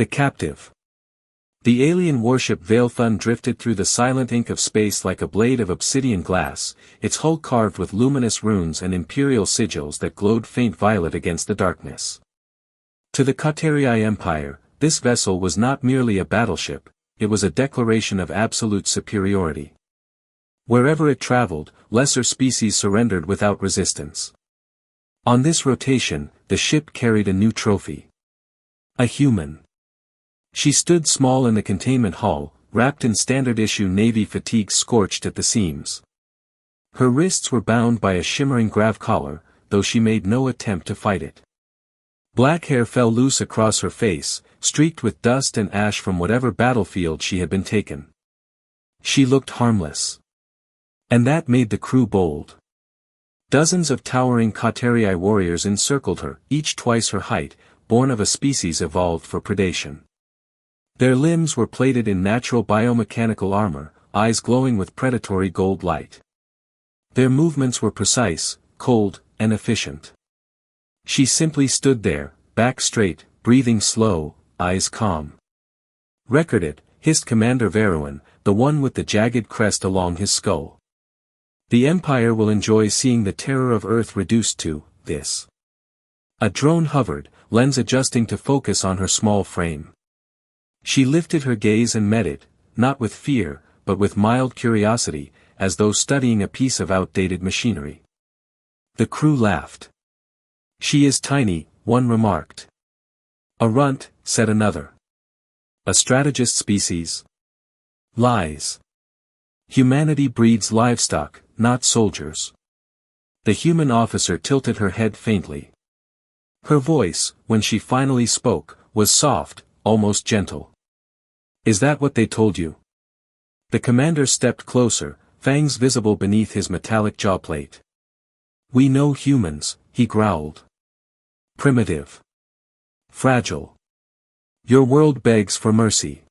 The captive. The alien warship Veilthun drifted through the silent ink of space like a blade of obsidian glass, its hull carved with luminous runes and imperial sigils that glowed faint violet against the darkness. To the Katerii Empire, this vessel was not merely a battleship, it was a declaration of absolute superiority. Wherever it traveled, lesser species surrendered without resistance. On this rotation, the ship carried a new trophy. A human. She stood small in the containment hull, wrapped in standard-issue Navy fatigues scorched at the seams. Her wrists were bound by a shimmering grav collar, though she made no attempt to fight it. Black hair fell loose across her face, streaked with dust and ash from whatever battlefield she had been taken. She looked harmless. And that made the crew bold. Dozens of towering Katerii warriors encircled her, each twice her height, born of a species evolved for predation. Their limbs were plated in natural biomechanical armor, eyes glowing with predatory gold light. Their movements were precise, cold, and efficient. She simply stood there, back straight, breathing slow, eyes calm. "Record it," hissed Commander Veruin, the one with the jagged crest along his skull. "The Empire will enjoy seeing the terror of Earth reduced to this." A drone hovered, lens adjusting to focus on her small frame. She lifted her gaze and met it, not with fear, but with mild curiosity, as though studying a piece of outdated machinery. The crew laughed. "She is tiny," one remarked. "A runt," said another. "A strategist species?" "Lies. Humanity breeds livestock, not soldiers." The human officer tilted her head faintly. Her voice, when she finally spoke, was soft, almost gentle. "Is that what they told you?" The commander stepped closer, fangs visible beneath his metallic jawplate. "We know humans," he growled. "Primitive. Fragile. Your world begs for mercy."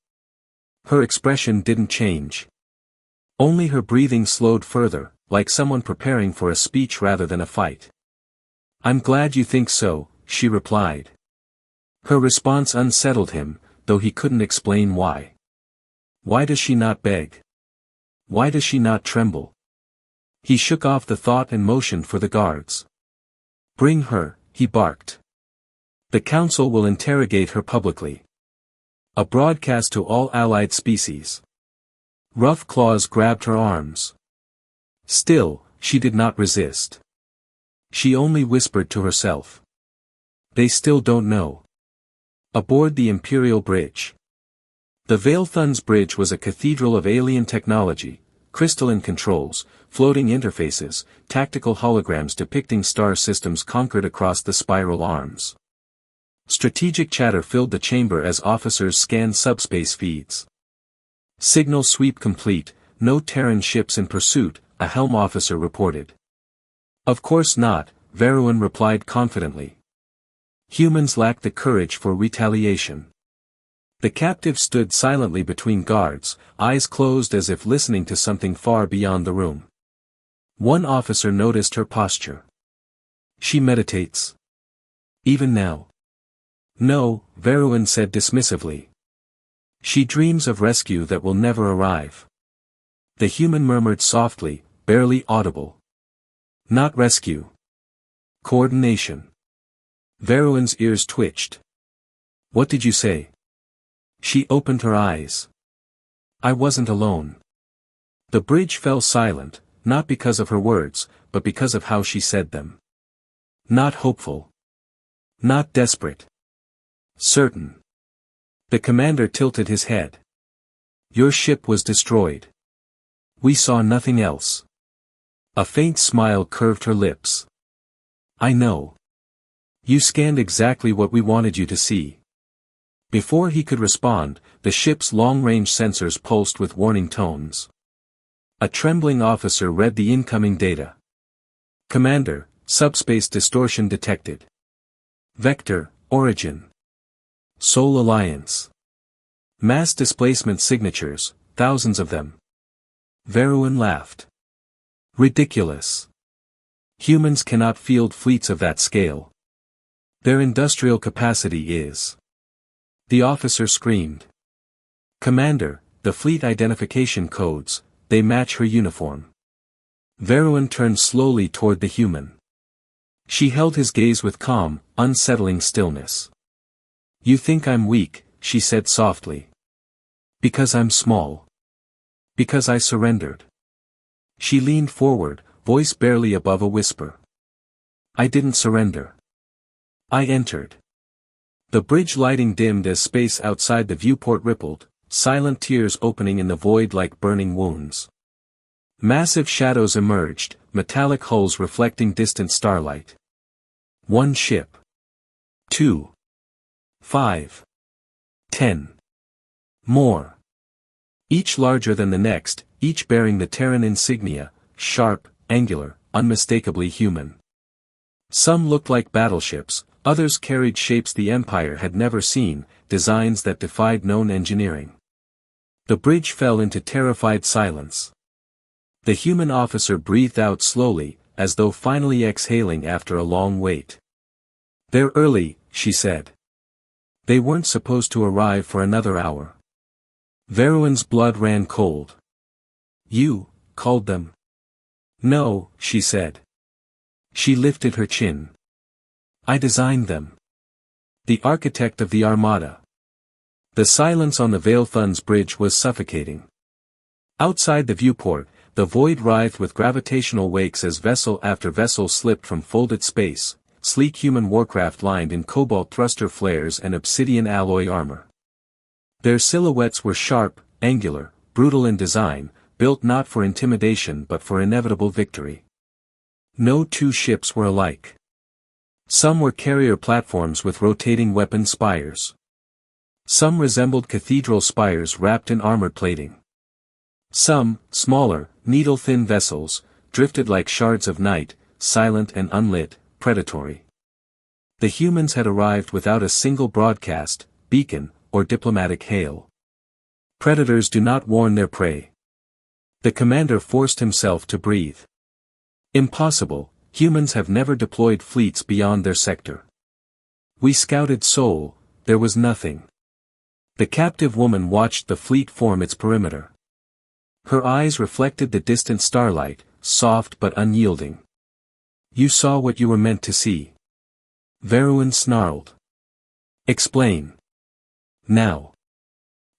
Her expression didn't change. Only her breathing slowed further, like someone preparing for a speech rather than a fight. "I'm glad you think so," she replied. Her response unsettled him, though he couldn't explain why. Why does she not beg? Why does she not tremble? He shook off the thought and motioned for the guards. "Bring her," he barked. "The council will interrogate her publicly. A broadcast to all allied species." Rough claws grabbed her arms. Still, she did not resist. She only whispered to herself. "They still don't know." Aboard the Imperial Bridge. The Veilthun's bridge was a cathedral of alien technology, crystalline controls, floating interfaces, tactical holograms depicting star systems conquered across the spiral arms. Strategic chatter filled the chamber as officers scanned subspace feeds. "Signal sweep complete, no Terran ships in pursuit," a helm officer reported. "Of course not," Veruin replied confidently. "Humans lack the courage for retaliation." The captive stood silently between guards, eyes closed as if listening to something far beyond the room. One officer noticed her posture. "She meditates. Even now." "No," Veruin said dismissively. "She dreams of rescue that will never arrive." The human murmured softly, barely audible. "Not rescue. Coordination." Veruin's ears twitched. "What did you say?" She opened her eyes. "I wasn't alone." The bridge fell silent, not because of her words, but because of how she said them. Not hopeful. Not desperate. Certain. The commander tilted his head. "Your ship was destroyed. We saw nothing else." A faint smile curved her lips. "I know. You scanned exactly what we wanted you to see." Before he could respond, the ship's long-range sensors pulsed with warning tones. A trembling officer read the incoming data. "Commander, subspace distortion detected. Vector, origin. Sol Alliance. Mass displacement signatures, thousands of them." Veruin laughed. "Ridiculous. Humans cannot field fleets of that scale. Their industrial capacity is." The officer screamed. "Commander, the fleet identification codes, they match her uniform." Veruin turned slowly toward the human. She held his gaze with calm, unsettling stillness. "You think I'm weak," she said softly. "Because I'm small. Because I surrendered." She leaned forward, voice barely above a whisper. "I didn't surrender. I entered." The bridge lighting dimmed as space outside the viewport rippled, silent tears opening in the void like burning wounds. Massive shadows emerged, metallic hulls reflecting distant starlight. 1 ship. 2. 5. 10. More. Each larger than the next, each bearing the Terran insignia, sharp, angular, unmistakably human. Some looked like battleships, others carried shapes the Empire had never seen, designs that defied known engineering. The bridge fell into terrified silence. The human officer breathed out slowly, as though finally exhaling after a long wait. "They're early," she said. "They weren't supposed to arrive for another hour." Veruin's blood ran cold. "You called them?" "No," she said. She lifted her chin. "I designed them. The architect of the Armada." The silence on the Veilthun's bridge was suffocating. Outside the viewport, the void writhed with gravitational wakes as vessel after vessel slipped from folded space, sleek human warcraft lined in cobalt thruster flares and obsidian alloy armor. Their silhouettes were sharp, angular, brutal in design, built not for intimidation but for inevitable victory. No two ships were alike. Some were carrier platforms with rotating weapon spires. Some resembled cathedral spires wrapped in armored plating. Some, smaller, needle-thin vessels, drifted like shards of night, silent and unlit, predatory. The humans had arrived without a single broadcast, beacon, or diplomatic hail. Predators do not warn their prey. The commander forced himself to breathe. "Impossible, humans have never deployed fleets beyond their sector. We scouted Sol, there was nothing." The captive woman watched the fleet form its perimeter. Her eyes reflected the distant starlight, soft but unyielding. "You saw what you were meant to see." Veruin snarled. "Explain. Now."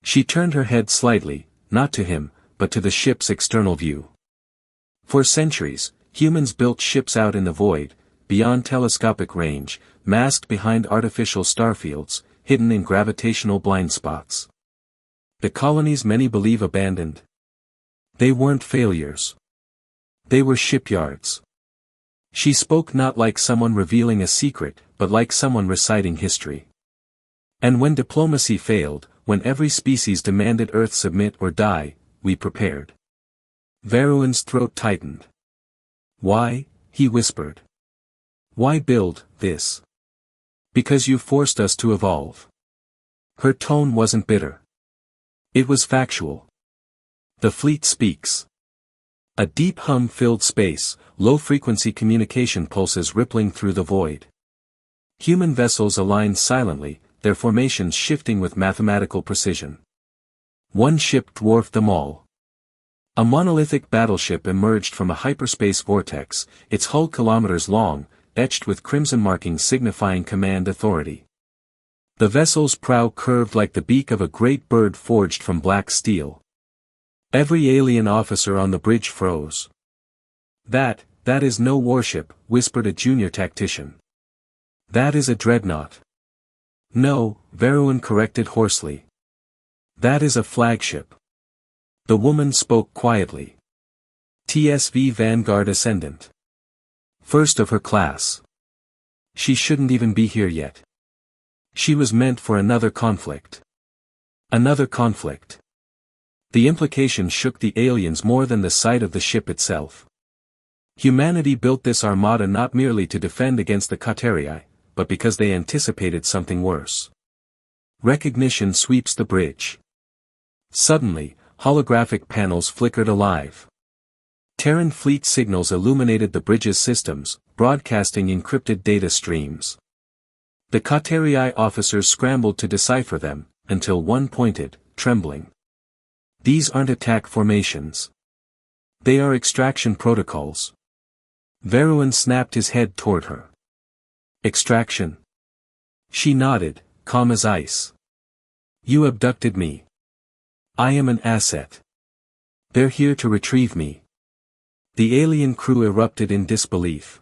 She turned her head slightly, not to him, but to the ship's external view. For centuries, humans built ships out in the void, beyond telescopic range, masked behind artificial starfields, hidden in gravitational blind spots. The colonies many believe abandoned. They weren't failures. They were shipyards. She spoke not like someone revealing a secret, but like someone reciting history. "And when diplomacy failed, when every species demanded Earth submit or die, we prepared." Veruin's throat tightened. "Why?" he whispered. "Why build this?" "Because you forced us to evolve." Her tone wasn't bitter. It was factual. "The fleet speaks." A deep hum filled space, low-frequency communication pulses rippling through the void. Human vessels aligned silently, their formations shifting with mathematical precision. One ship dwarfed them all. A monolithic battleship emerged from a hyperspace vortex, its hull kilometers long, etched with crimson markings signifying command authority. The vessel's prow curved like the beak of a great bird forged from black steel. Every alien officer on the bridge froze. That is no warship," whispered a junior tactician. "That is a dreadnought." "No," Veruin corrected hoarsely. "That is a flagship." The woman spoke quietly. "TSV Vanguard Ascendant. First of her class. She shouldn't even be here yet. She was meant for another conflict." Another conflict. The implication shook the aliens more than the sight of the ship itself. Humanity built this armada not merely to defend against the Katerii, but because they anticipated something worse. Recognition sweeps the bridge. Suddenly, holographic panels flickered alive. Terran fleet signals illuminated the bridge's systems, broadcasting encrypted data streams. The Katerii officers scrambled to decipher them, until one pointed, trembling. These aren't attack formations. They are extraction protocols. Veruin snapped his head toward her. Extraction? She nodded, calm as ice. You abducted me. I am an asset. They're here to retrieve me. The alien crew erupted in disbelief.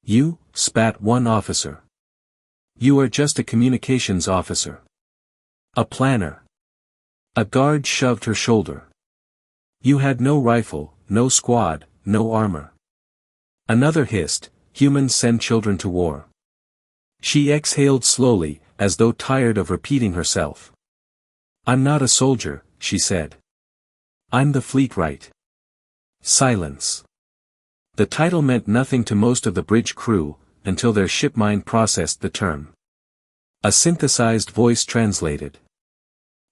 You, spat one officer. You are just a communications officer. A planner. A guard shoved her shoulder. You had no rifle, no squad, no armor. Another hissed, humans send children to war. She exhaled slowly, as though tired of repeating herself. I'm not a soldier, she said. I'm the fleet right. Silence. The title meant nothing to most of the bridge crew, until their ship mind processed the term. A synthesized voice translated.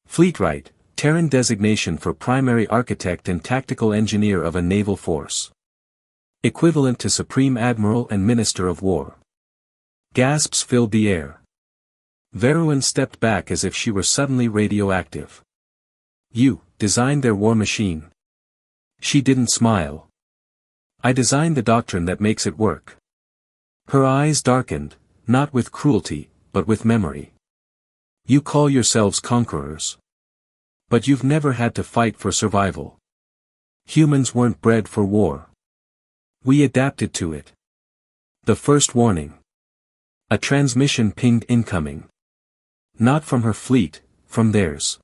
Fleetright, Terran designation for primary architect and tactical engineer of a naval force. Equivalent to Supreme Admiral and Minister of War. Gasps filled the air. Veruin stepped back as if she were suddenly radioactive. You designed their war machine. She didn't smile. I designed the doctrine that makes it work. Her eyes darkened, not with cruelty, but with memory. You call yourselves conquerors. But you've never had to fight for survival. Humans weren't bred for war. We adapted to it. The first warning. A transmission pinged incoming. Not from her fleet, from theirs.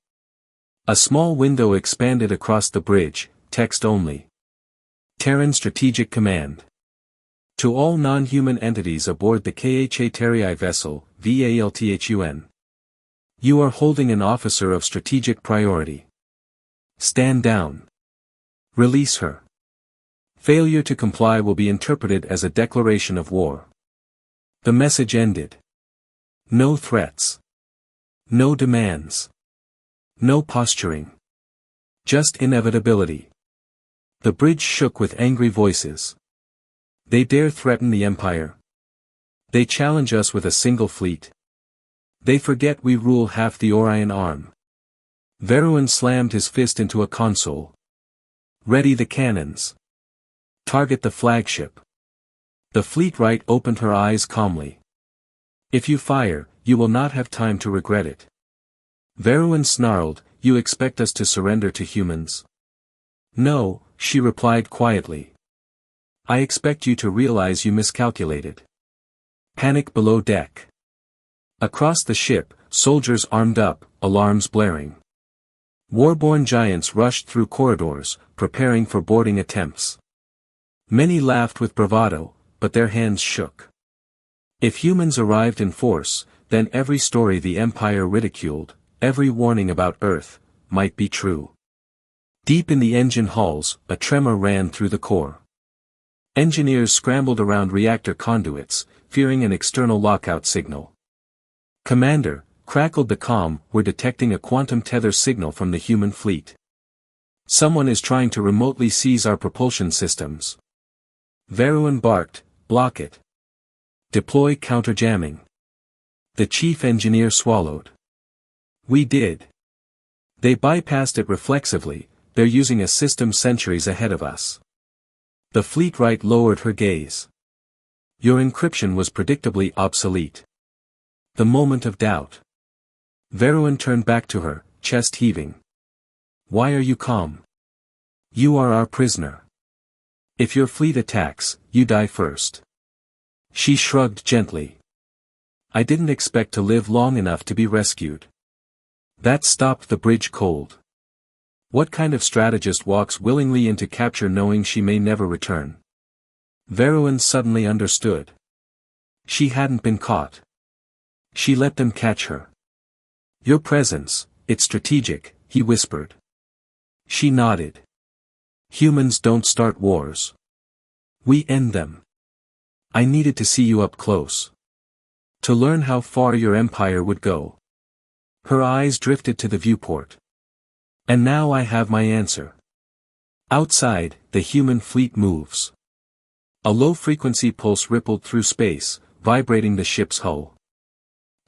A small window expanded across the bridge, text only. Terran Strategic Command. To all non-human entities aboard the HFY vessel, VALTHUN. You are holding an officer of strategic priority. Stand down. Release her. Failure to comply will be interpreted as a declaration of war. The message ended. No threats. No demands. No posturing. Just inevitability. The bridge shook with angry voices. They dare threaten the Empire. They challenge us with a single fleet. They forget we rule half the Orion arm. Veruin slammed his fist into a console. Ready the cannons. Target the flagship. The fleet right opened her eyes calmly. If you fire, you will not have time to regret it. Veruin snarled, you expect us to surrender to humans? No, she replied quietly. I expect you to realize you miscalculated. Panic below deck. Across the ship, soldiers armed up, alarms blaring. Warborn giants rushed through corridors, preparing for boarding attempts. Many laughed with bravado, but their hands shook. If humans arrived in force, then every story the Empire ridiculed, every warning about Earth, might be true. Deep in the engine halls, a tremor ran through the core. Engineers scrambled around reactor conduits, fearing an external lockout signal. Commander, crackled the comm, we're detecting a quantum tether signal from the human fleet. Someone is trying to remotely seize our propulsion systems. Veruin barked, block it. Deploy counterjamming. The chief engineer swallowed. We did. They bypassed it reflexively, they're using a system centuries ahead of us. The fleet right lowered her gaze. Your encryption was predictably obsolete. The moment of doubt. Veruin turned back to her, chest heaving. Why are you calm? You are our prisoner. If your fleet attacks, you die first. She shrugged gently. I didn't expect to live long enough to be rescued. That stopped the bridge cold. What kind of strategist walks willingly into capture knowing she may never return? Veruin suddenly understood. She hadn't been caught. She let them catch her. Your presence, it's strategic, he whispered. She nodded. Humans don't start wars. We end them. I needed to see you up close. To learn how far your empire would go. Her eyes drifted to the viewport. And now I have my answer. Outside, the human fleet moves. A low-frequency pulse rippled through space, vibrating the ship's hull.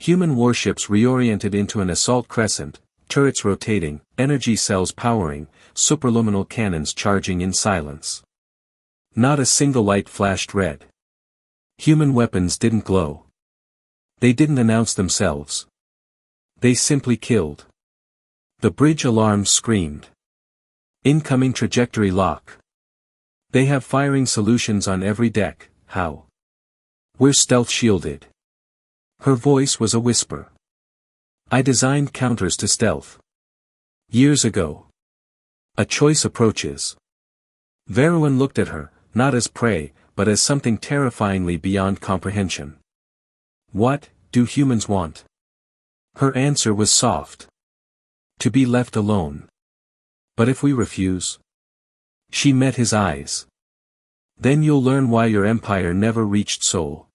Human warships reoriented into an assault crescent, turrets rotating, energy cells powering, superluminal cannons charging in silence. Not a single light flashed red. Human weapons didn't glow. They didn't announce themselves. They simply killed. The bridge alarms screamed. Incoming trajectory lock. They have firing solutions on every deck. How? We're stealth shielded. Her voice was a whisper. I designed counters to stealth. Years ago. A choice approaches. Veruin looked at her, not as prey, but as something terrifyingly beyond comprehension. What do humans want? Her answer was soft. To be left alone. But if we refuse? She met his eyes. Then you'll learn why your empire never reached Seoul.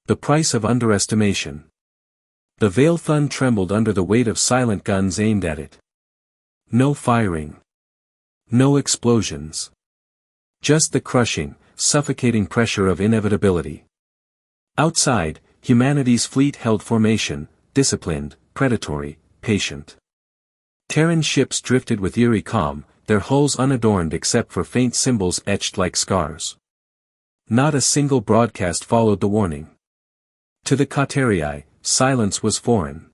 The price of underestimation. The Veilthun trembled under the weight of silent guns aimed at it. No firing. No explosions. Just the crushing, suffocating pressure of inevitability. Outside, humanity's fleet held formation, disciplined, predatory, patient. Terran ships drifted with eerie calm, their hulls unadorned except for faint symbols etched like scars. Not a single broadcast followed the warning. To the Katerii, silence was foreign.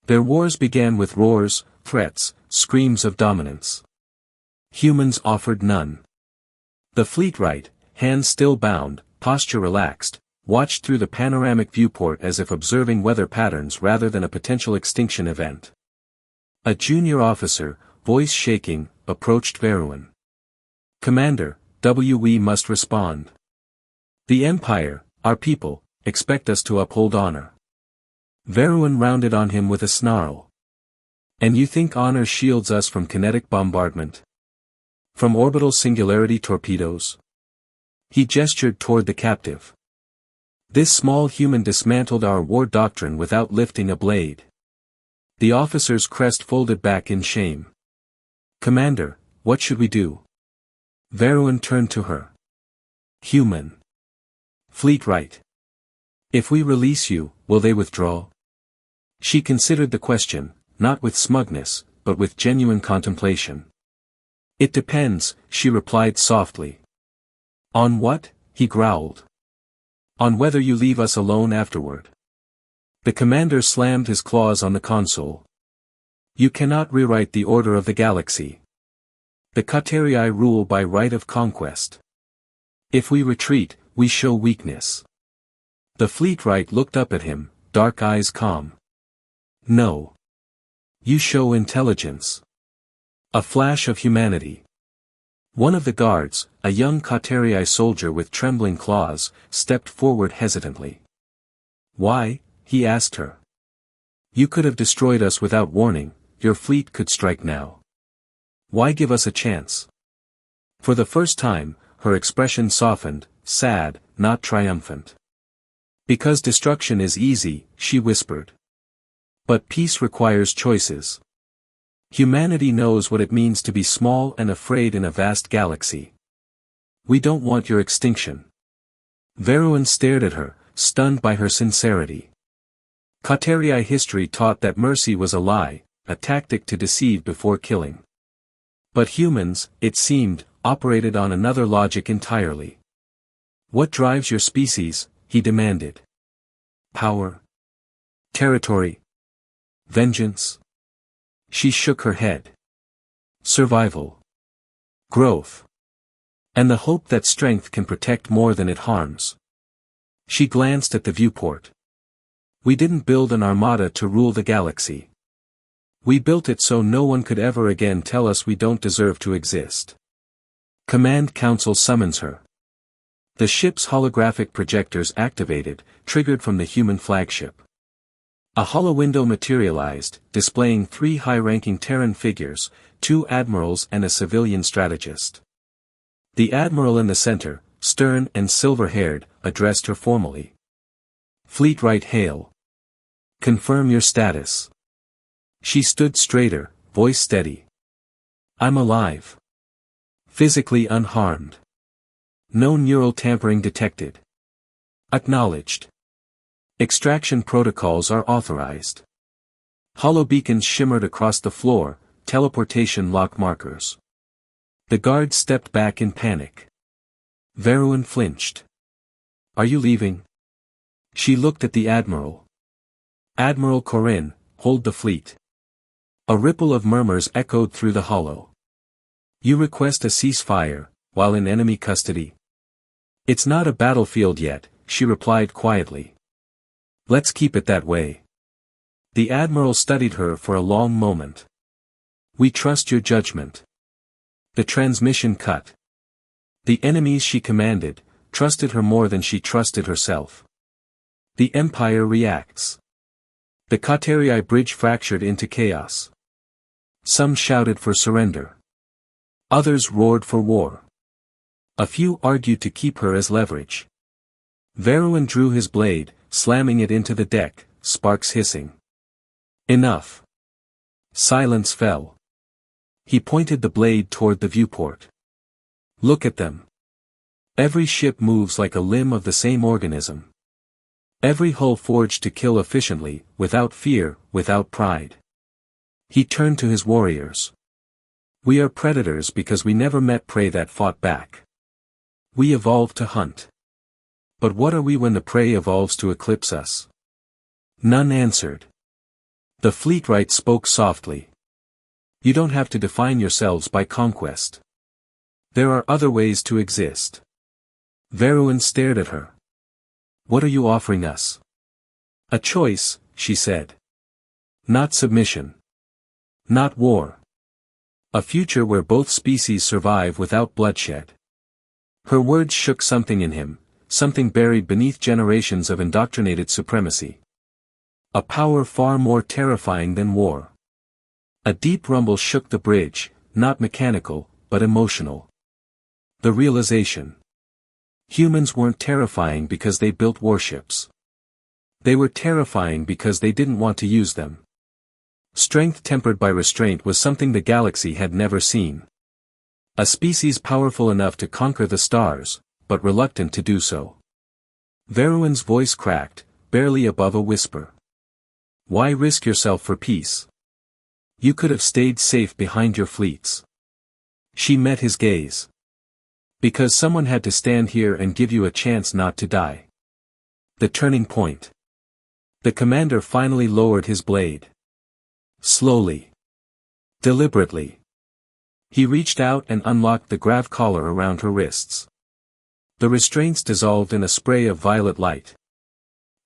Their wars began with roars, threats, screams of dominance. Humans offered none. The fleet-right, hands still bound, posture relaxed, watched through the panoramic viewport as if observing weather patterns rather than a potential extinction event. A junior officer, voice shaking, approached Veruin. Commander, we must respond. The Empire, our people, expect us to uphold honor. Veruin rounded on him with a snarl. And you think honor shields us from kinetic bombardment? From orbital singularity torpedoes? He gestured toward the captive. This small human dismantled our war doctrine without lifting a blade. The officer's crest folded back in shame. Commander, what should we do? Veruin turned to her. Human. Fleet right. If we release you, will they withdraw? She considered the question, not with smugness, but with genuine contemplation. It depends, she replied softly. On what? He growled. On whether you leave us alone afterward. The commander slammed his claws on the console. You cannot rewrite the order of the galaxy. The Katerii rule by right of conquest. If we retreat, we show weakness. The fleet right looked up at him, dark eyes calm. No. You show intelligence. A flash of humanity. One of the guards, a young Katerii soldier with trembling claws, stepped forward hesitantly. Why? He asked her. You could have destroyed us without warning, your fleet could strike now. Why give us a chance? For the first time, her expression softened, sad, not triumphant. Because destruction is easy, she whispered. But peace requires choices. Humanity knows what it means to be small and afraid in a vast galaxy. We don't want your extinction. Veruin stared at her, stunned by her sincerity. Katerii history taught that mercy was a lie, a tactic to deceive before killing. But humans, it seemed, operated on another logic entirely. What drives your species? He demanded. Power? Territory? Vengeance? She shook her head. Survival. Growth. And the hope that strength can protect more than it harms. She glanced at the viewport. We didn't build an armada to rule the galaxy. We built it so no one could ever again tell us we don't deserve to exist. Command Council summons her. The ship's holographic projectors activated, triggered from the human flagship. A holowindow materialized, displaying 3 high-ranking Terran figures, 2 admirals and a civilian strategist. The admiral in the center, stern and silver-haired, addressed her formally. Fleet right hail. Confirm your status. She stood straighter, voice steady. I'm alive. Physically unharmed. No neural tampering detected. Acknowledged. Extraction protocols are authorized. Holobeacons shimmered across the floor, teleportation lock markers. The guards stepped back in panic. Veruin flinched. Are you leaving? She looked at the Admiral. Admiral Corinne, hold the fleet. A ripple of murmurs echoed through the hollow. You request a ceasefire, while in enemy custody? It's not a battlefield yet, she replied quietly. Let's keep it that way. The Admiral studied her for a long moment. We trust your judgment. The transmission cut. The enemies she commanded, trusted her more than she trusted herself. The Empire reacts. The Katerii bridge fractured into chaos. Some shouted for surrender. Others roared for war. A few argued to keep her as leverage. Veruin drew his blade, slamming it into the deck, sparks hissing. Enough. Silence fell. He pointed the blade toward the viewport. Look at them. Every ship moves like a limb of the same organism. Every hull forged to kill efficiently, without fear, without pride. He turned to his warriors. We are predators because we never met prey that fought back. We evolved to hunt. But what are we when the prey evolves to eclipse us? None answered. The Fleetwright spoke softly. You don't have to define yourselves by conquest. There are other ways to exist. Veruin stared at her. What are you offering us? A choice, she said. Not submission. Not war. A future where both species survive without bloodshed. Her words shook something in him, something buried beneath generations of indoctrinated supremacy. A power far more terrifying than war. A deep rumble shook the bridge, not mechanical, but emotional. The realization. Humans weren't terrifying because they built warships. They were terrifying because they didn't want to use them. Strength tempered by restraint was something the galaxy had never seen. A species powerful enough to conquer the stars, but reluctant to do so. Veruin's voice cracked, barely above a whisper. Why risk yourself for peace? You could have stayed safe behind your fleets. She met his gaze. Because someone had to stand here and give you a chance not to die. The turning point. The commander finally lowered his blade. Slowly. Deliberately. He reached out and unlocked the grav collar around her wrists. The restraints dissolved in a spray of violet light.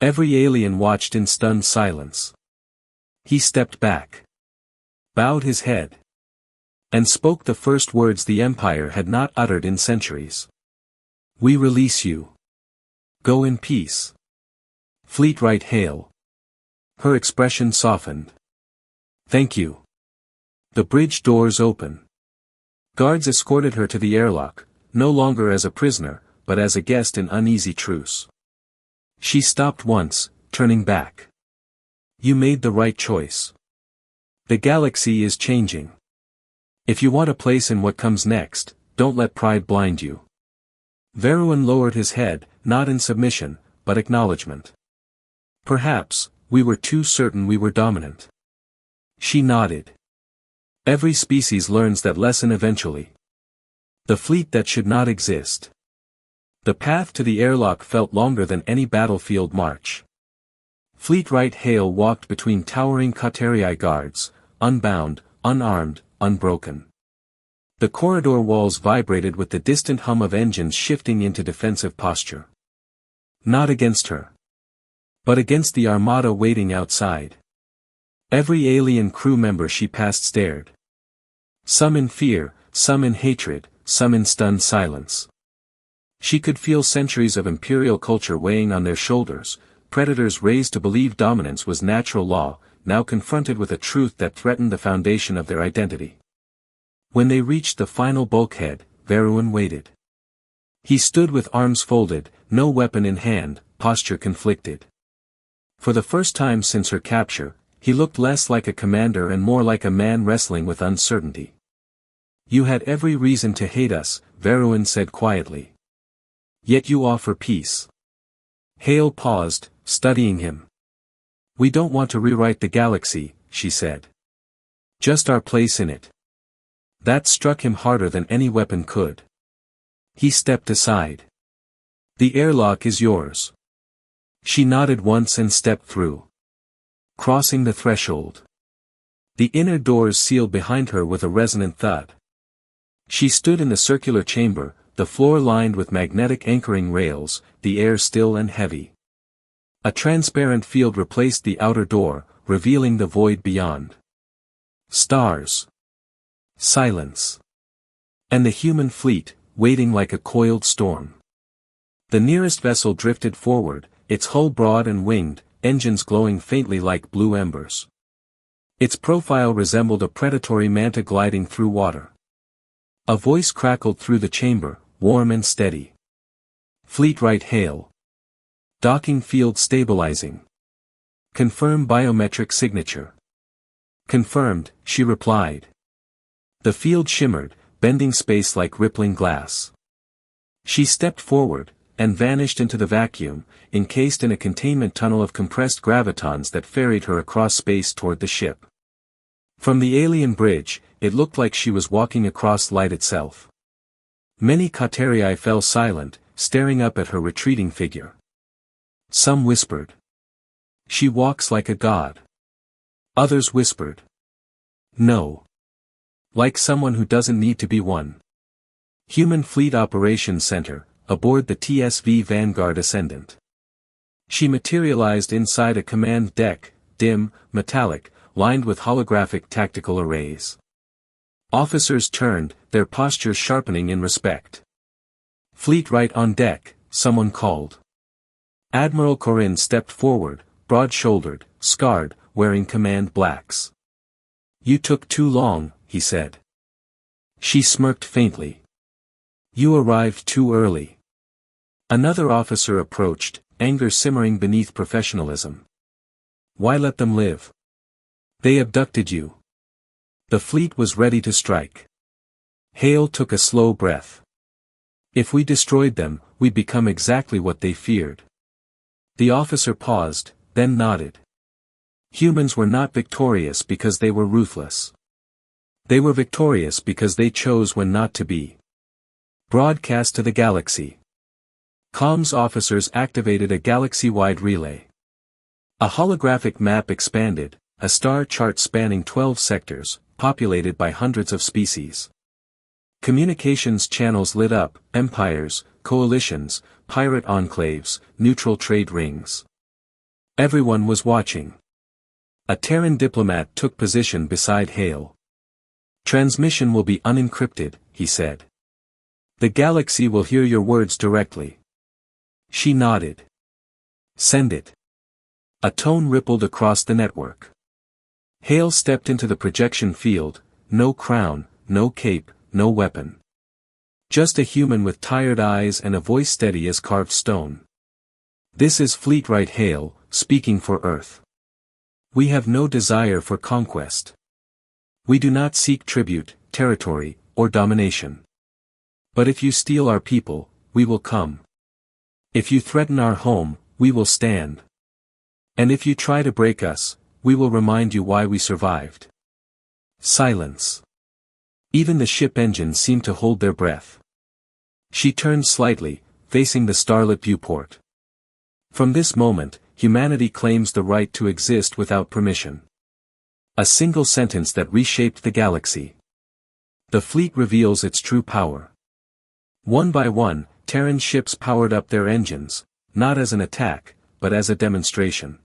Every alien watched in stunned silence. He stepped back. Bowed his head. And spoke the first words the Empire had not uttered in centuries. We release you. Go in peace. Fleetwright hail. Her expression softened. Thank you. The bridge doors open. Guards escorted her to the airlock, no longer as a prisoner, but as a guest in uneasy truce. She stopped once, turning back. You made the right choice. The galaxy is changing. If you want a place in what comes next, don't let pride blind you. Veruin lowered his head, not in submission, but acknowledgement. Perhaps, we were too certain we were dominant. She nodded. Every species learns that lesson eventually. The fleet that should not exist. The path to the airlock felt longer than any battlefield march. Fleetwright Hale walked between towering Katerii guards, unbound, unarmed, unbroken. The corridor walls vibrated with the distant hum of engines shifting into defensive posture. Not against her. But against the armada waiting outside. Every alien crew member she passed stared. Some in fear, some in hatred, some in stunned silence. She could feel centuries of imperial culture weighing on their shoulders, predators raised to believe dominance was natural law, now confronted with a truth that threatened the foundation of their identity. When they reached the final bulkhead, Veruin waited. He stood with arms folded, no weapon in hand, posture conflicted. For the first time since her capture, he looked less like a commander and more like a man wrestling with uncertainty. You had every reason to hate us, Veruin said quietly. Yet you offer peace. Hale paused, studying him. "We don't want to rewrite the galaxy," she said. "Just our place in it." That struck him harder than any weapon could. He stepped aside. "The airlock is yours." She nodded once and stepped through. Crossing the threshold. The inner doors sealed behind her with a resonant thud. She stood in the circular chamber, the floor lined with magnetic anchoring rails, the air still and heavy. A transparent field replaced the outer door, revealing the void beyond. Stars. Silence. And the human fleet, waiting like a coiled storm. The nearest vessel drifted forward, its hull broad and winged, engines glowing faintly like blue embers. Its profile resembled a predatory manta gliding through water. A voice crackled through the chamber, warm and steady. "Fleet right hail. Docking field stabilizing. Confirm biometric signature." "Confirmed," she replied. The field shimmered, bending space like rippling glass. She stepped forward, and vanished into the vacuum, encased in a containment tunnel of compressed gravitons that ferried her across space toward the ship. From the alien bridge, it looked like she was walking across light itself. Many Katerii fell silent, staring up at her retreating figure. Some whispered, "She walks like a god." Others whispered, "No. Like someone who doesn't need to be one." Human Fleet Operations Center, aboard the TSV Vanguard Ascendant. She materialized inside a command deck, dim, metallic, lined with holographic tactical arrays. Officers turned, their postures sharpening in respect. "Fleet right on deck," someone called. Admiral Corinne stepped forward, broad-shouldered, scarred, wearing command blacks. "You took too long," he said. She smirked faintly. "You arrived too early." Another officer approached, anger simmering beneath professionalism. "Why let them live? They abducted you." The fleet was ready to strike. Hale took a slow breath. "If we destroyed them, we'd become exactly what they feared." The officer paused, then nodded. Humans were not victorious because they were ruthless. They were victorious because they chose when not to be. Broadcast to the galaxy. Comms officers activated a galaxy-wide relay. A holographic map expanded, a star chart spanning 12 sectors, populated by hundreds of species. Communications channels lit up, empires, coalitions, pirate enclaves, neutral trade rings. Everyone was watching. A Terran diplomat took position beside Hale. "Transmission will be unencrypted," he said. "The galaxy will hear your words directly." She nodded. "Send it." A tone rippled across the network. Hale stepped into the projection field, no crown, no cape, no weapon. Just a human with tired eyes and a voice steady as carved stone. "This is Fleet Right Hale, speaking for Earth. We have no desire for conquest. We do not seek tribute, territory, or domination. But if you steal our people, we will come. If you threaten our home, we will stand. And if you try to break us, we will remind you why we survived." Silence. Even the ship engines seemed to hold their breath. She turned slightly, facing the starlit viewport. "From this moment, humanity claims the right to exist without permission." A single sentence that reshaped the galaxy. The fleet reveals its true power. One by one, Terran ships powered up their engines, not as an attack, but as a demonstration.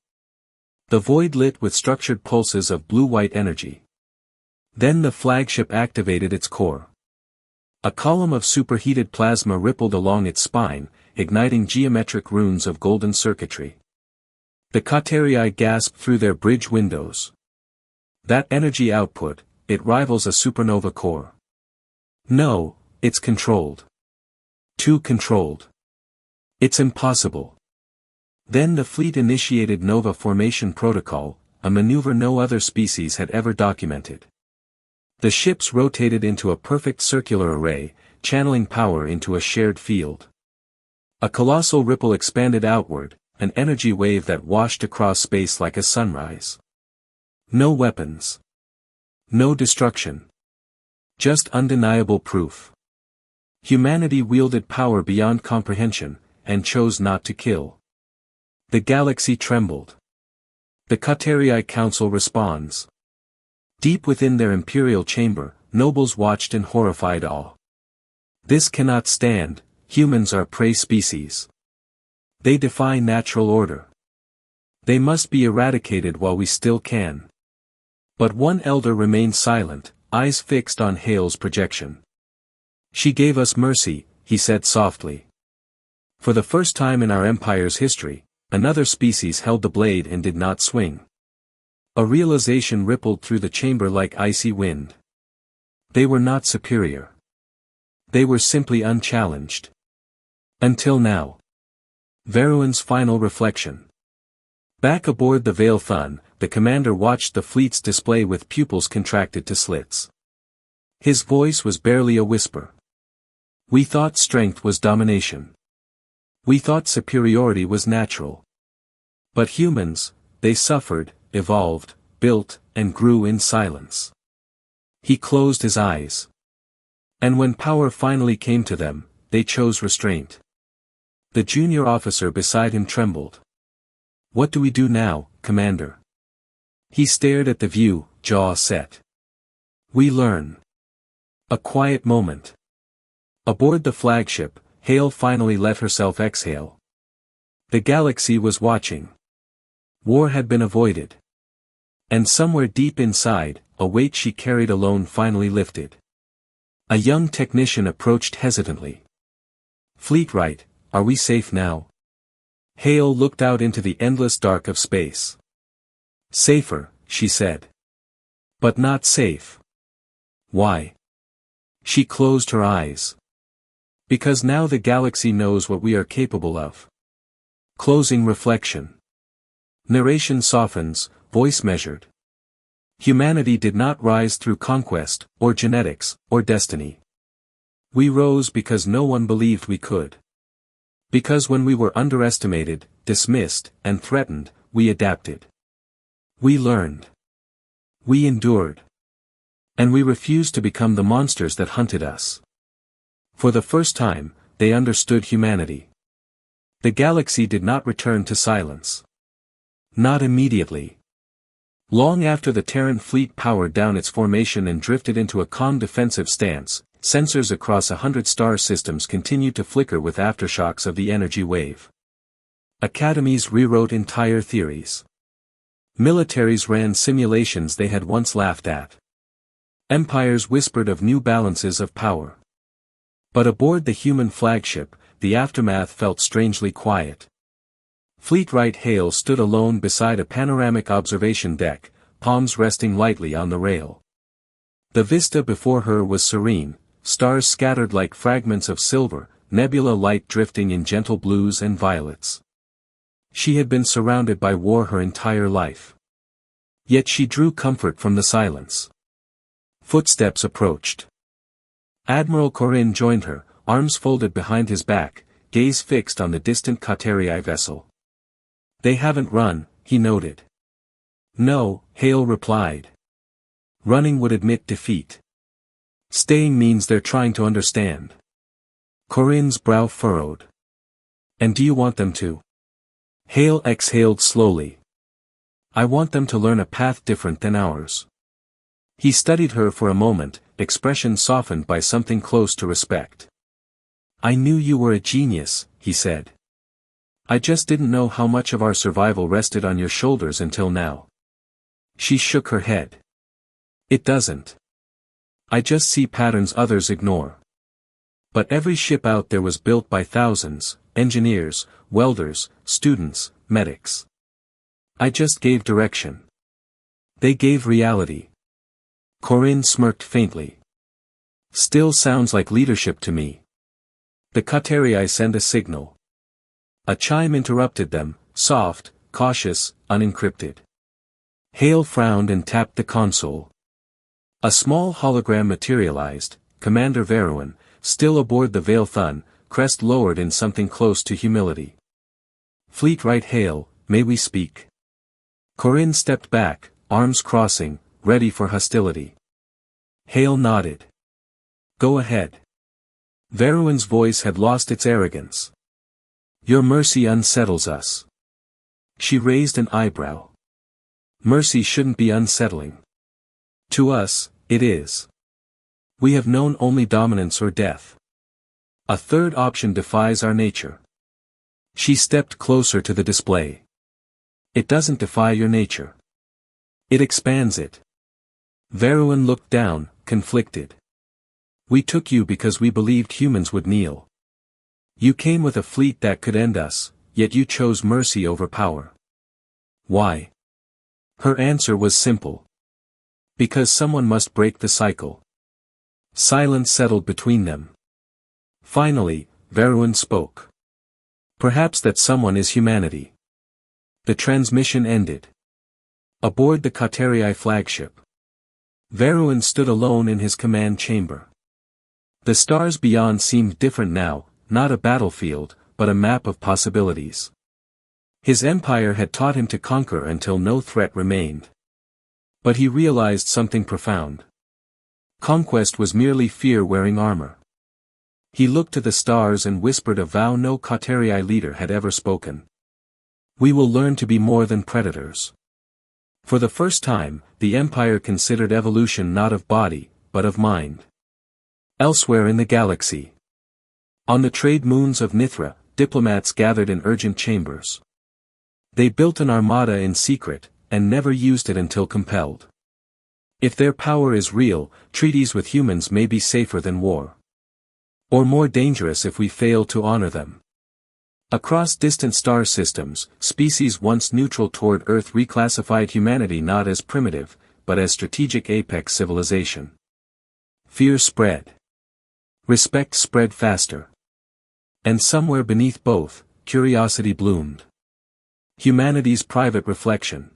The void lit with structured pulses of blue-white energy. Then the flagship activated its core. A column of superheated plasma rippled along its spine, igniting geometric runes of golden circuitry. The Katerii gasped through their bridge windows. "That energy output, it rivals a supernova core." "No, it's controlled. Too controlled. It's impossible." Then the fleet initiated Nova Formation Protocol, a maneuver no other species had ever documented. The ships rotated into a perfect circular array, channeling power into a shared field. A colossal ripple expanded outward, an energy wave that washed across space like a sunrise. No weapons. No destruction. Just undeniable proof. Humanity wielded power beyond comprehension, and chose not to kill. The galaxy trembled. The Katerii Council responds. Deep within their imperial chamber, nobles watched in horrified awe. This cannot stand, humans are prey species. They defy natural order. They must be eradicated while we still can. But one elder remained silent, eyes fixed on Hale's projection. She gave us mercy, he said softly. For the first time in our empire's history, another species held the blade and did not swing. A realization rippled through the chamber like icy wind. They were not superior. They were simply unchallenged. Until now. Veruin's final reflection. Back aboard the Veil Thun, the commander watched the fleet's display with pupils contracted to slits. His voice was barely a whisper. We thought strength was domination. We thought superiority was natural. But humans, they suffered, evolved, built, and grew in silence. He closed his eyes. And when power finally came to them, they chose restraint. The junior officer beside him trembled. What do we do now, Commander? He stared at the view, jaw set. We learn. A quiet moment. Aboard the flagship, Hale finally let herself exhale. The galaxy was watching. War had been avoided. And somewhere deep inside, a weight she carried alone finally lifted. A young technician approached hesitantly. Fleet-right, are we safe now? Hale looked out into the endless dark of space. Safer, she said. But not safe. Why? She closed her eyes. Because now the galaxy knows what we are capable of. Closing reflection. Narration softens, voice measured. Humanity did not rise through conquest, or genetics, or destiny. We rose because no one believed we could. Because when we were underestimated, dismissed, and threatened, we adapted. We learned. We endured. And we refused to become the monsters that hunted us. For the first time, they understood humanity. The galaxy did not return to silence. Not immediately. Long after the Terran fleet powered down its formation and drifted into a calm defensive stance, sensors across 100 star systems continued to flicker with aftershocks of the energy wave. Academies rewrote entire theories. Militaries ran simulations they had once laughed at. Empires whispered of new balances of power. But aboard the human flagship, the aftermath felt strangely quiet. Fleet-right Hale stood alone beside a panoramic observation deck, palms resting lightly on the rail. The vista before her was serene, stars scattered like fragments of silver, nebula light drifting in gentle blues and violets. She had been surrounded by war her entire life. Yet she drew comfort from the silence. Footsteps approached. Admiral Corinne joined her, arms folded behind his back, gaze fixed on the distant Katerii vessel. They haven't run, he noted. No, Hale replied. Running would admit defeat. Staying means they're trying to understand. Corinne's brow furrowed. And do you want them to? Hale exhaled slowly. I want them to learn a path different than ours. He studied her for a moment, expression softened by something close to respect. I knew you were a genius, he said. I just didn't know how much of our survival rested on your shoulders until now. She shook her head. It doesn't. I just see patterns others ignore. But every ship out there was built by thousands, engineers, welders, students, medics. I just gave direction. They gave reality. Corinne smirked faintly. Still sounds like leadership to me. The Katerii sent a signal. A chime interrupted them, soft, cautious, unencrypted. Hale frowned and tapped the console. A small hologram materialized, Commander Veruin, still aboard the Veil Thun, crest lowered in something close to humility. Fleet right hail, may we speak? Corinne stepped back, arms crossing, ready for hostility. Hale nodded. Go ahead. Veruin's voice had lost its arrogance. Your mercy unsettles us. She raised an eyebrow. Mercy shouldn't be unsettling. To us, it is. We have known only dominance or death. A third option defies our nature. She stepped closer to the display. It doesn't defy your nature. It expands it. Veruin looked down, conflicted. We took you because we believed humans would kneel. You came with a fleet that could end us, yet you chose mercy over power. Why? Her answer was simple. Because someone must break the cycle. Silence settled between them. Finally, Veruin spoke. Perhaps that someone is humanity. The transmission ended. Aboard the HFY flagship. Veruin stood alone in his command chamber. The stars beyond seemed different now, not a battlefield, but a map of possibilities. His empire had taught him to conquer until no threat remained. But he realized something profound. Conquest was merely fear wearing armor. He looked to the stars and whispered a vow no HFY leader had ever spoken. We will learn to be more than predators. For the first time, the Empire considered evolution not of body, but of mind. Elsewhere in the galaxy. On the trade moons of Nithra, diplomats gathered in urgent chambers. They built an armada in secret, and never used it until compelled. If their power is real, treaties with humans may be safer than war. Or more dangerous if we fail to honor them. Across distant star systems, species once neutral toward Earth reclassified humanity not as primitive, but as strategic apex civilization. Fear spread. Respect spread faster. And somewhere beneath both, curiosity bloomed. Humanity's private reflection.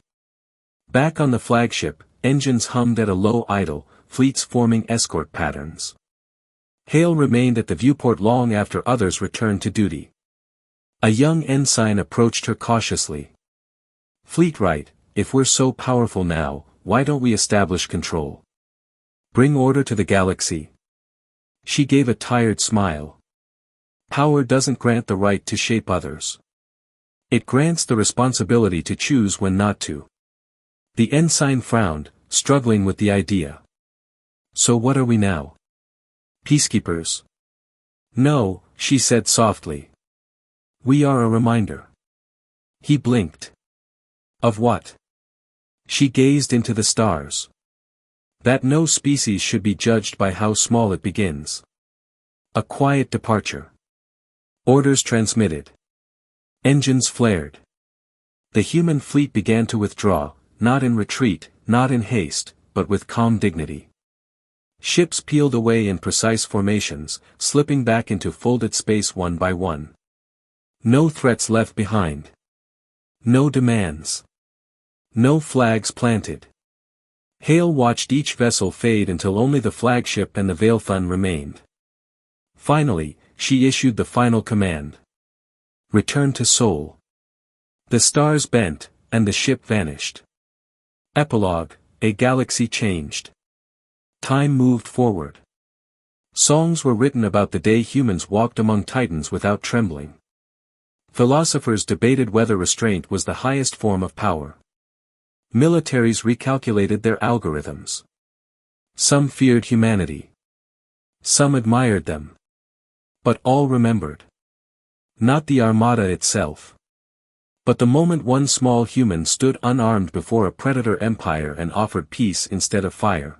Back on the flagship, engines hummed at a low idle, fleets forming escort patterns. Hale remained at the viewport long after others returned to duty. A young ensign approached her cautiously. Fleet right, if we're so powerful now, why don't we establish control? Bring order to the galaxy. She gave a tired smile. Power doesn't grant the right to shape others. It grants the responsibility to choose when not to. The ensign frowned, struggling with the idea. So what are we now? Peacekeepers? No, she said softly. We are a reminder. He blinked. Of what? She gazed into the stars. That no species should be judged by how small it begins. A quiet departure. Orders transmitted. Engines flared. The human fleet began to withdraw, not in retreat, not in haste, but with calm dignity. Ships peeled away in precise formations, slipping back into folded space one by one. No threats left behind. No demands. No flags planted. Hale watched each vessel fade until only the flagship and the Veilthun remained. Finally, she issued the final command. Return to Sol. The stars bent, and the ship vanished. Epilogue, a galaxy changed. Time moved forward. Songs were written about the day humans walked among titans without trembling. Philosophers debated whether restraint was the highest form of power. Militaries recalculated their algorithms. Some feared humanity. Some admired them. But all remembered. Not the armada itself. But the moment one small human stood unarmed before a predator empire and offered peace instead of fire.